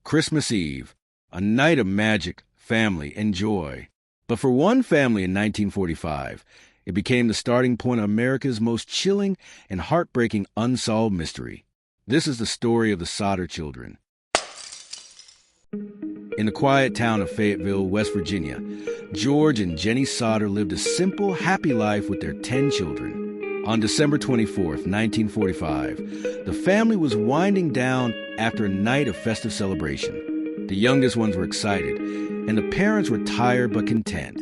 Christmas Eve, a night of magic, family, and joy. But for one family in 1945, it became the starting point of America's most chilling and heartbreaking unsolved mystery. This is the story of the Sodder Children. In the quiet town of Fayetteville, West Virginia, George and Jenny Sodder lived a simple, happy life with their 10 children. On December 24th, 1945, the family was winding down after a night of festive celebration. The youngest ones were excited, and the parents were tired but content.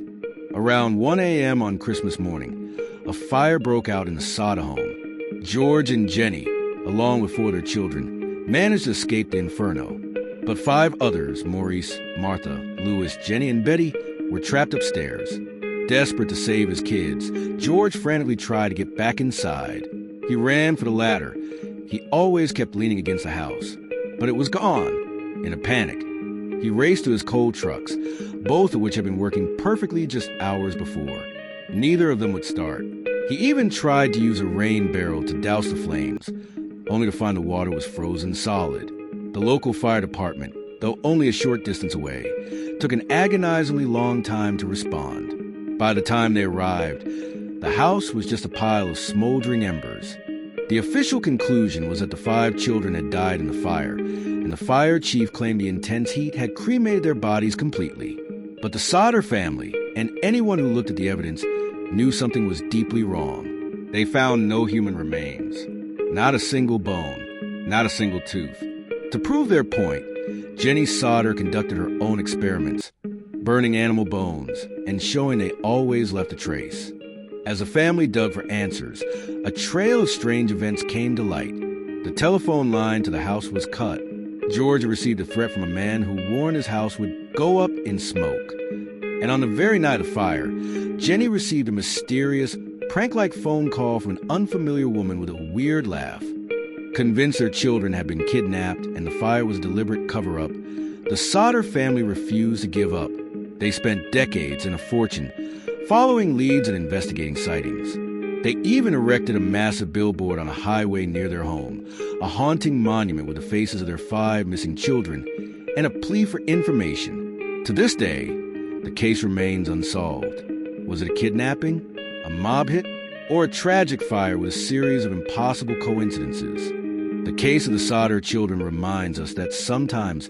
Around 1 a.m. on Christmas morning, a fire broke out in the Sodder home. George and Jenny, along with 4 of their children, managed to escape the inferno. But 5 others, Maurice, Martha, Louis, Jenny, and Betty, were trapped upstairs. Desperate to save his kids, George frantically tried to get back inside. He ran for the ladder. He always kept leaning against the house, but it was gone. In a panic, he raced to his coal trucks, both of which had been working perfectly just hours before. Neither of them would start. He even tried to use a rain barrel to douse the flames, only to find the water was frozen solid. The local fire department, though only a short distance away, took an agonizingly long time to respond. By the time they arrived, the house was just a pile of smoldering embers. The official conclusion was that the 5 children had died in the fire, and the fire chief claimed the intense heat had cremated their bodies completely. But the Sodder family, and anyone who looked at the evidence, knew something was deeply wrong. They found no human remains, not a single bone, not a single tooth. To prove their point, Jenny Sodder conducted her own experiments, burning animal bones and showing they always left a trace. As the family dug for answers, a trail of strange events came to light. The telephone line to the house was cut. George received a threat from a man who warned his house would go up in smoke. And on the very night of fire, Jenny received a mysterious, prank-like phone call from an unfamiliar woman with a weird laugh. Convinced their children had been kidnapped and the fire was a deliberate cover-up, the Sodder family refused to give up. They spent decades and a fortune following leads and investigating sightings. They even erected a massive billboard on a highway near their home, a haunting monument with the faces of their 5 missing children, and a plea for information. To this day, the case remains unsolved. Was it a kidnapping, a mob hit, or a tragic fire with a series of impossible coincidences? The case of the Sodder children reminds us that sometimes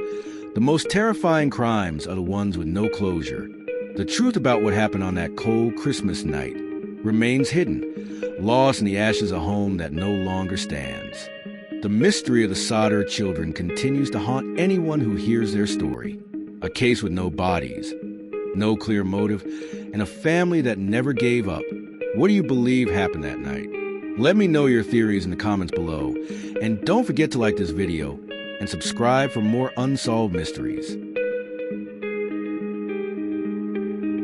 the most terrifying crimes are the ones with no closure. The truth about what happened on that cold Christmas night remains hidden, lost in the ashes of a home that no longer stands. The mystery of the Sodder children continues to haunt anyone who hears their story. A case with no bodies, no clear motive, and a family that never gave up. What do you believe happened that night? Let me know your theories in the comments below. And don't forget to like this video and subscribe for more unsolved mysteries.